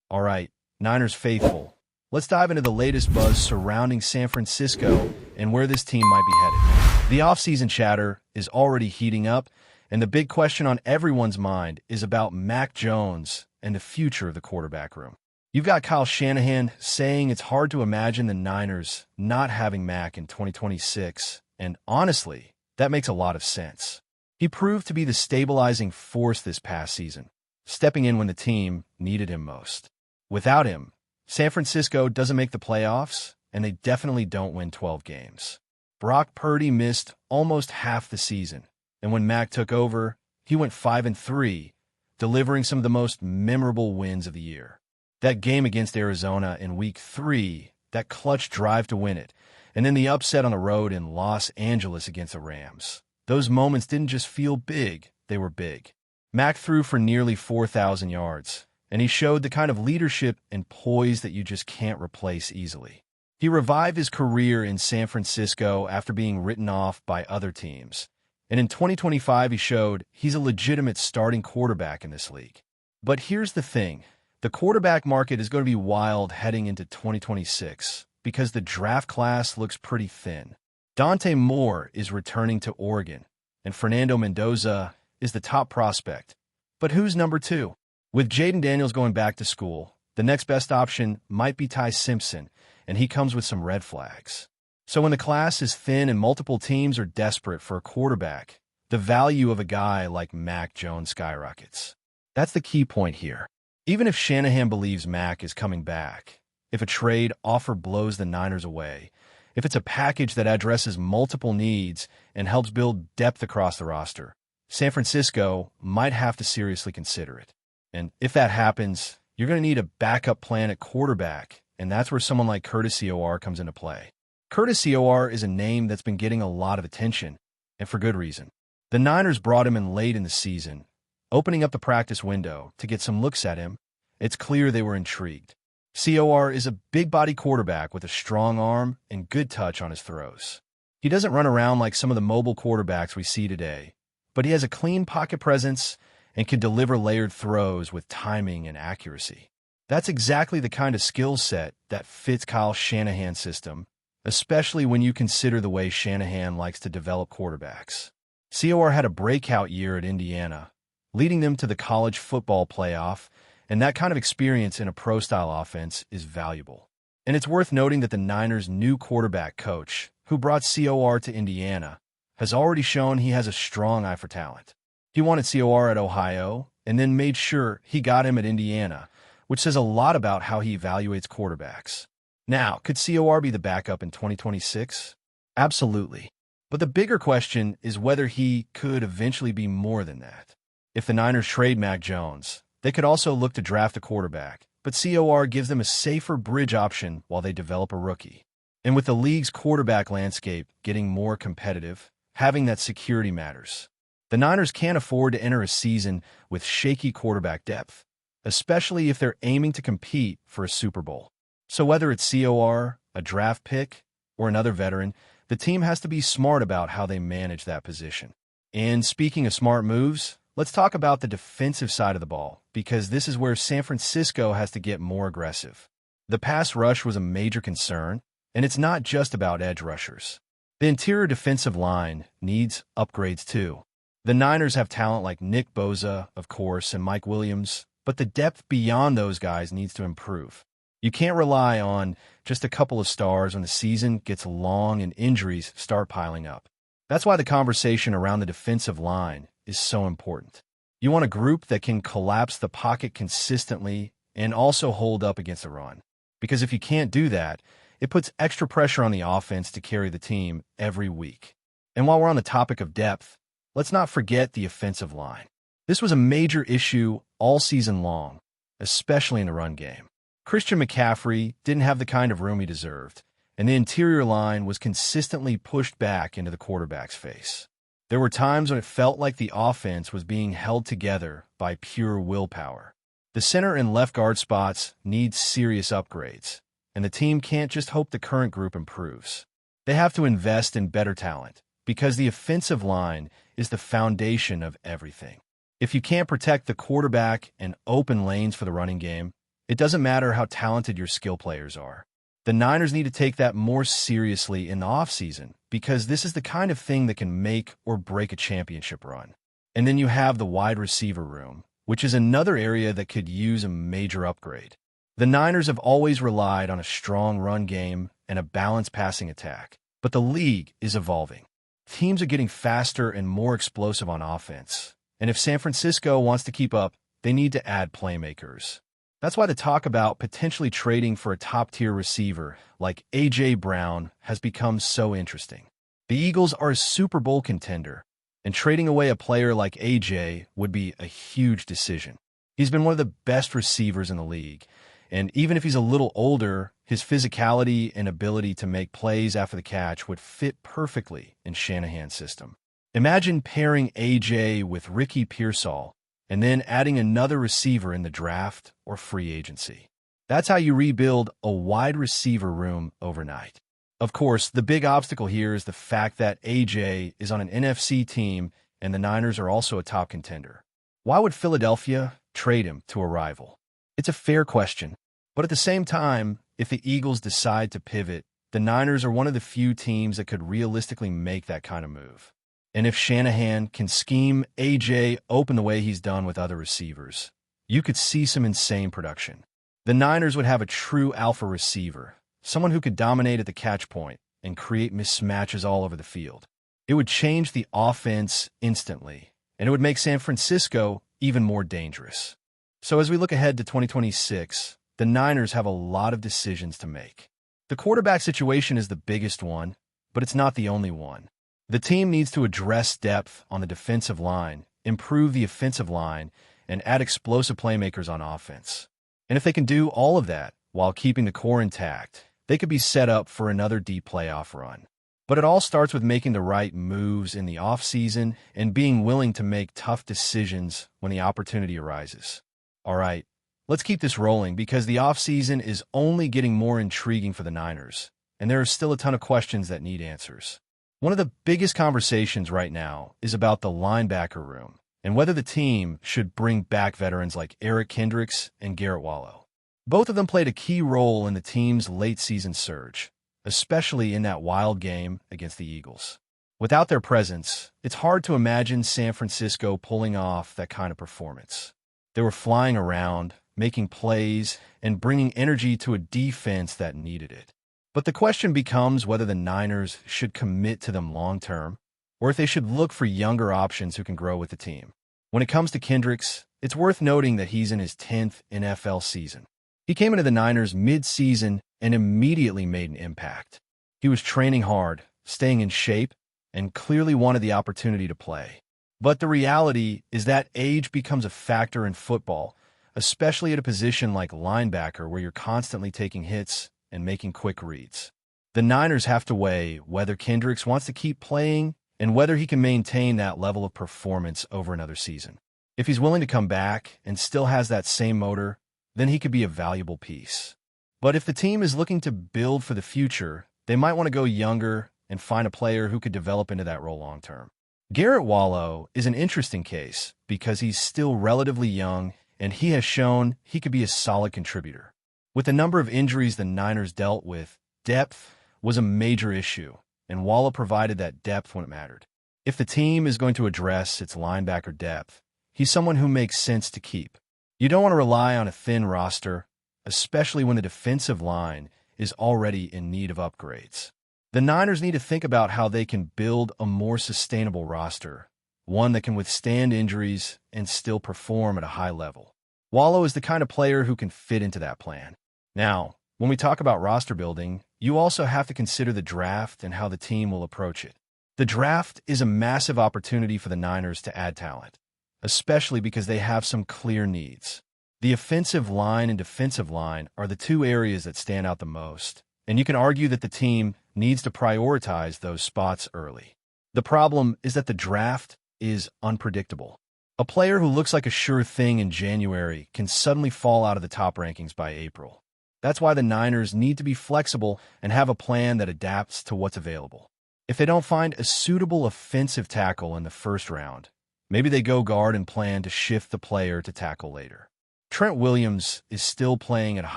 All right, Niners faithful, let's dive into the latest buzz surrounding San Francisco and where this team might be headed. The offseason chatter is already heating up, and the big question on everyone's mind is about Mac Jones and the future of the quarterback room. You've got Kyle Shanahan saying it's hard to imagine the Niners not having Mac in 2026, and honestly, that makes a lot of sense. He proved to be the stabilizing force this past season, stepping in when the team needed him most. Without him, San Francisco doesn't make the playoffs, and they definitely don't win 12 games. Brock Purdy missed almost half the season, and when Mac took over, he went 5-3, delivering some of the most memorable wins of the year. That game against Arizona in Week 3, that clutch drive to win it, and then the upset on the road in Los Angeles against the Rams. Those moments didn't just feel big, they were big. Mac threw for nearly 4,000 yards, and he showed the kind of leadership and poise that you just can't replace easily. He revived his career in San Francisco after being written off by other teams, and in 2025 he showed he's a legitimate starting quarterback in this league. But here's the thing. The quarterback market is going to be wild heading into 2026 because the draft class looks pretty thin. Dante Moore is returning to Oregon, and Fernando Mendoza is the top prospect. But who's number 2? With Jaden Daniels going back to school, the next best option might be Ty Simpson, and he comes with some red flags. So when the class is thin and multiple teams are desperate for a quarterback, the value of a guy like Mac Jones skyrockets. That's the key point here. Even if Shanahan believes Mac is coming back, if a trade offer blows the Niners away, if it's a package that addresses multiple needs and helps build depth across the roster, San Francisco might have to seriously consider it. And if that happens, you're going to need a backup plan at quarterback, and that's where someone like Curtis COR comes into play. Curtis COR is a name that's been getting a lot of attention, and for good reason. The Niners brought him in late in the season, opening up the practice window to get some looks at him. It's clear they were intrigued. COR is a big-body quarterback with a strong arm and good touch on his throws. He doesn't run around like some of the mobile quarterbacks we see today, but he has a clean pocket presence and can deliver layered throws with timing and accuracy. That's exactly the kind of skill set that fits Kyle Shanahan's system, especially when you consider the way Shanahan likes to develop quarterbacks. COR had a breakout year at Indiana, leading them to the college football playoff, and that kind of experience in a pro-style offense is valuable. And it's worth noting that the Niners' new quarterback coach, who brought COR to Indiana, has already shown he has a strong eye for talent. He wanted COR at Ohio, and then made sure he got him at Indiana, which says a lot about how he evaluates quarterbacks. Now, could COR be the backup in 2026? Absolutely. But the bigger question is whether he could eventually be more than that. If the Niners trade Mac Jones, they could also look to draft a quarterback, but COR gives them a safer bridge option while they develop a rookie. And with the league's quarterback landscape getting more competitive, having that security matters. The Niners can't afford to enter a season with shaky quarterback depth, especially if they're aiming to compete for a Super Bowl. So whether it's COR, a draft pick, or another veteran, the team has to be smart about how they manage that position. And speaking of smart moves, let's talk about the defensive side of the ball, because this is where San Francisco has to get more aggressive. The pass rush was a major concern, and it's not just about edge rushers. The interior defensive line needs upgrades too. The Niners have talent like Nick Bosa, of course, and Mike Williams, but the depth beyond those guys needs to improve. You can't rely on just a couple of stars when the season gets long and injuries start piling up. That's why the conversation around the defensive line is so important. You want a group that can collapse the pocket consistently and also hold up against the run. Because if you can't do that, it puts extra pressure on the offense to carry the team every week. And while we're on the topic of depth, let's not forget the offensive line. This was a major issue all season long, especially in the run game. Christian McCaffrey didn't have the kind of room he deserved, and the interior line was consistently pushed back into the quarterback's face. There were times when it felt like the offense was being held together by pure willpower. The center and left guard spots need serious upgrades, and the team can't just hope the current group improves. They have to invest in better talent, because the offensive line is the foundation of everything. If you can't protect the quarterback and open lanes for the running game, It doesn't matter how talented your skill players are. The Niners need to take that more seriously in the offseason because this is the kind of thing that can make or break a championship run. And then you have the wide receiver room, which is another area that could use a major upgrade. The Niners have always relied on a strong run game and a balanced passing attack, but the league is evolving. Teams are getting faster and more explosive on offense, and if San Francisco wants to keep up, they need to add playmakers. That's why the talk about potentially trading for a top-tier receiver like A.J. Brown has become so interesting. The Eagles are a Super Bowl contender, and trading away a player like A.J. would be a huge decision. He's been one of the best receivers in the league, and even if he's a little older, his physicality and ability to make plays after the catch would fit perfectly in Shanahan's system. Imagine pairing A.J. with Ricky Pearsall and then adding another receiver in the draft or free agency. That's how you rebuild a wide receiver room overnight. Of course, the big obstacle here is the fact that A.J. is on an NFC team and the Niners are also a top contender. Why would Philadelphia trade him to a rival? It's a fair question, but at the same time, if the Eagles decide to pivot, the Niners are one of the few teams that could realistically make that kind of move. And if Shanahan can scheme A.J. open the way he's done with other receivers, you could see some insane production. The Niners would have a true alpha receiver, someone who could dominate at the catch point and create mismatches all over the field. It would change the offense instantly, and it would make San Francisco even more dangerous. So as we look ahead to 2026, the Niners have a lot of decisions to make. The quarterback situation is the biggest one, but it's not the only one. The team needs to address depth on the defensive line, improve the offensive line, and add explosive playmakers on offense. And if they can do all of that while keeping the core intact, they could be set up for another deep playoff run. But it all starts with making the right moves in the offseason and being willing to make tough decisions when the opportunity arises. All right, let's keep this rolling because the offseason is only getting more intriguing for the Niners, and there are still a ton of questions that need answers. One of the biggest conversations right now is about the linebacker room and whether the team should bring back veterans like Eric Kendricks and Garrett Wallow. Both of them played a key role in the team's late-season surge, especially in that wild game against the Eagles. Without their presence, it's hard to imagine San Francisco pulling off that kind of performance. They were flying around, making plays, and bringing energy to a defense that needed it. But the question becomes whether the Niners should commit to them long-term, or if they should look for younger options who can grow with the team. When it comes to Kendricks, it's worth noting that he's in his 10th NFL season. He came into the Niners mid-season and immediately made an impact. He was training hard, staying in shape, and clearly wanted the opportunity to play. But the reality is that age becomes a factor in football, especially at a position like linebacker where you're constantly taking hits and making quick reads. The Niners have to weigh whether Kendricks wants to keep playing and whether he can maintain that level of performance over another season. If he's willing to come back and still has that same motor, then he could be a valuable piece. But if the team is looking to build for the future, they might want to go younger and find a player who could develop into that role long-term. Garrett Wallow is an interesting case because he's still relatively young and he has shown he could be a solid contributor. With the number of injuries the Niners dealt with, depth was a major issue, and Wallow provided that depth when it mattered. If the team is going to address its linebacker depth, he's someone who makes sense to keep. You don't want to rely on a thin roster, especially when the defensive line is already in need of upgrades. The Niners need to think about how they can build a more sustainable roster, one that can withstand injuries and still perform at a high level. Wallow is the kind of player who can fit into that plan. Now, when we talk about roster building, you also have to consider the draft and how the team will approach it. The draft is a massive opportunity for the Niners to add talent, especially because they have some clear needs. The offensive line and defensive line are the two areas that stand out the most, and you can argue that the team needs to prioritize those spots early. The problem is that the draft is unpredictable. A player who looks like a sure thing in January can suddenly fall out of the top rankings by April. That's why the Niners need to be flexible and have a plan that adapts to what's available. If they don't find a suitable offensive tackle in the first round, maybe they go guard and plan to shift the player to tackle later. Trent Williams is still playing at a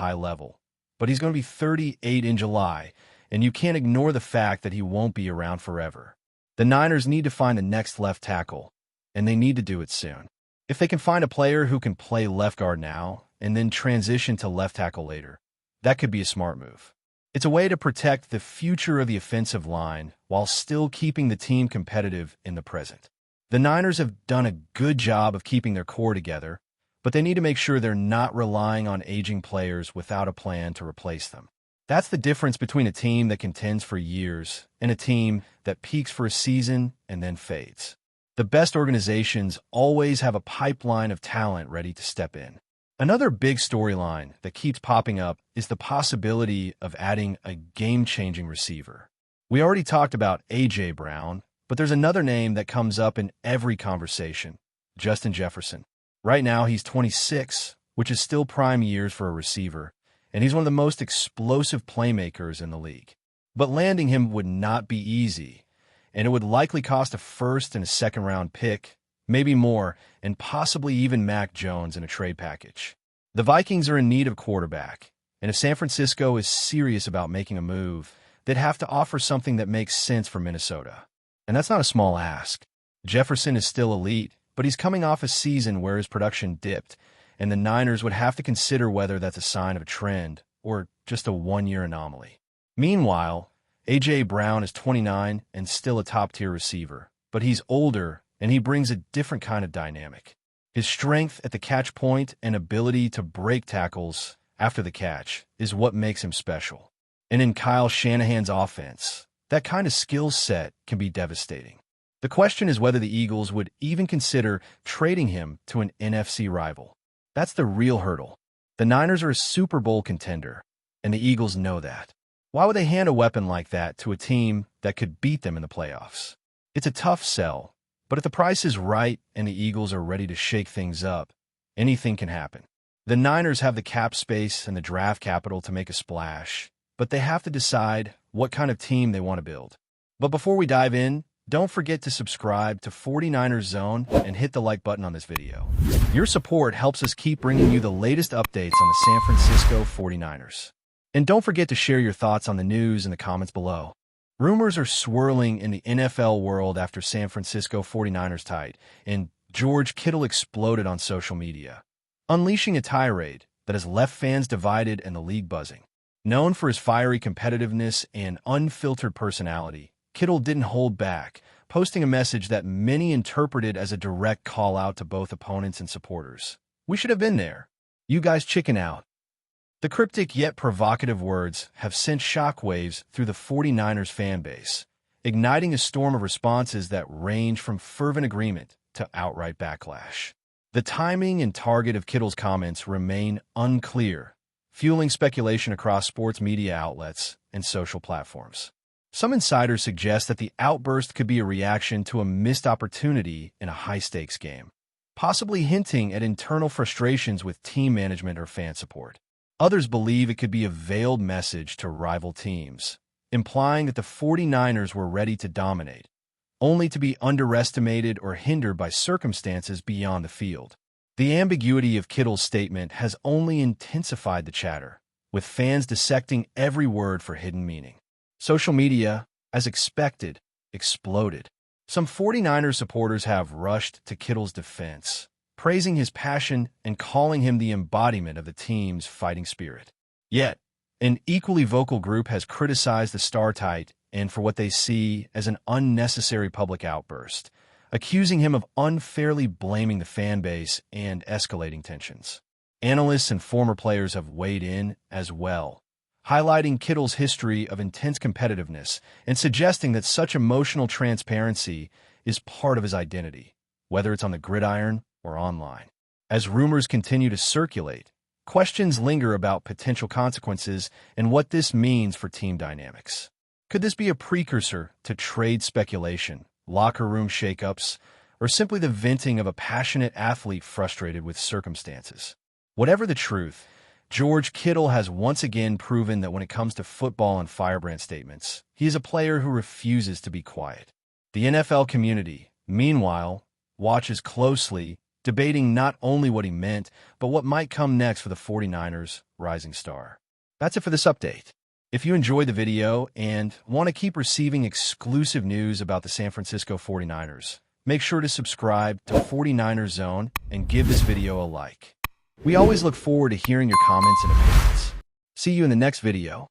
high level, but he's going to be 38 in July, and you can't ignore the fact that he won't be around forever. The Niners need to find the next left tackle, and they need to do it soon. If they can find a player who can play left guard now and then transition to left tackle later, that could be a smart move. It's a way to protect the future of the offensive line while still keeping the team competitive in the present. The Niners have done a good job of keeping their core together, but they need to make sure they're not relying on aging players without a plan to replace them. That's the difference between a team that contends for years and a team that peaks for a season and then fades. The best organizations always have a pipeline of talent ready to step in. Another big storyline that keeps popping up is the possibility of adding a game-changing receiver. We already talked about A.J. Brown, but there's another name that comes up in every conversation: Justin Jefferson. Right now, he's 26, which is still prime years for a receiver, and he's one of the most explosive playmakers in the league. But landing him would not be easy, and it would likely cost a first and a second-round pick, maybe more, and possibly even Mac Jones in a trade package. The Vikings are in need of quarterback, and if San Francisco is serious about making a move, they'd have to offer something that makes sense for Minnesota. And that's not a small ask. Jefferson is still elite, but he's coming off a season where his production dipped, and the Niners would have to consider whether that's a sign of a trend or just a one-year anomaly. Meanwhile, A.J. Brown is 29 and still a top-tier receiver, but he's older and he brings a different kind of dynamic. His strength at the catch point and ability to break tackles after the catch is what makes him special. And in Kyle Shanahan's offense, that kind of skill set can be devastating. The question is whether the Eagles would even consider trading him to an NFC rival. That's the real hurdle. The Niners are a Super Bowl contender, and the Eagles know that. Why would they hand a weapon like that to a team that could beat them in the playoffs? It's a tough sell, but if the price is right and the Eagles are ready to shake things up, anything can happen. The Niners have the cap space and the draft capital to make a splash, but they have to decide what kind of team they want to build. But before we dive in, don't forget to subscribe to 49ers Zone and hit the like button on this video. Your support helps us keep bringing you the latest updates on the San Francisco 49ers. And don't forget to share your thoughts on the news in the comments below. Rumors are swirling in the NFL world after San Francisco 49ers tight, and George Kittle exploded on social media, unleashing a tirade that has left fans divided and the league buzzing. Known for his fiery competitiveness and unfiltered personality, Kittle didn't hold back, posting a message that many interpreted as a direct call-out to both opponents and supporters. "We should have been there. You guys chicken out." The cryptic yet provocative words have sent shockwaves through the 49ers fan base, igniting a storm of responses that range from fervent agreement to outright backlash. The timing and target of Kittle's comments remain unclear, fueling speculation across sports media outlets and social platforms. Some insiders suggest that the outburst could be a reaction to a missed opportunity in a high-stakes game, possibly hinting at internal frustrations with team management or fan support. Others believe it could be a veiled message to rival teams, implying that the 49ers were ready to dominate, only to be underestimated or hindered by circumstances beyond the field. The ambiguity of Kittle's statement has only intensified the chatter, with fans dissecting every word for hidden meaning. Social media, as expected, exploded. Some 49ers supporters have rushed to Kittle's defense, praising his passion and calling him the embodiment of the team's fighting spirit. Yet, an equally vocal group has criticized the star tight and for what they see as an unnecessary public outburst, accusing him of unfairly blaming the fan base and escalating tensions. Analysts and former players have weighed in as well, highlighting Kittle's history of intense competitiveness and suggesting that such emotional transparency is part of his identity, whether it's on the gridiron or online. As rumors continue to circulate, questions linger about potential consequences and what this means for team dynamics. Could this be a precursor to trade speculation, locker room shakeups, or simply the venting of a passionate athlete frustrated with circumstances? Whatever the truth, George Kittle has once again proven that when it comes to football and firebrand statements, he is a player who refuses to be quiet. The NFL community, meanwhile, watches closely debating not only what he meant, but what might come next for the 49ers rising star. That's it for this update. If you enjoyed the video and want to keep receiving exclusive news about the San Francisco 49ers, make sure to subscribe to 49ers Zone and give this video a like. We always look forward to hearing your comments and opinions. See you in the next video.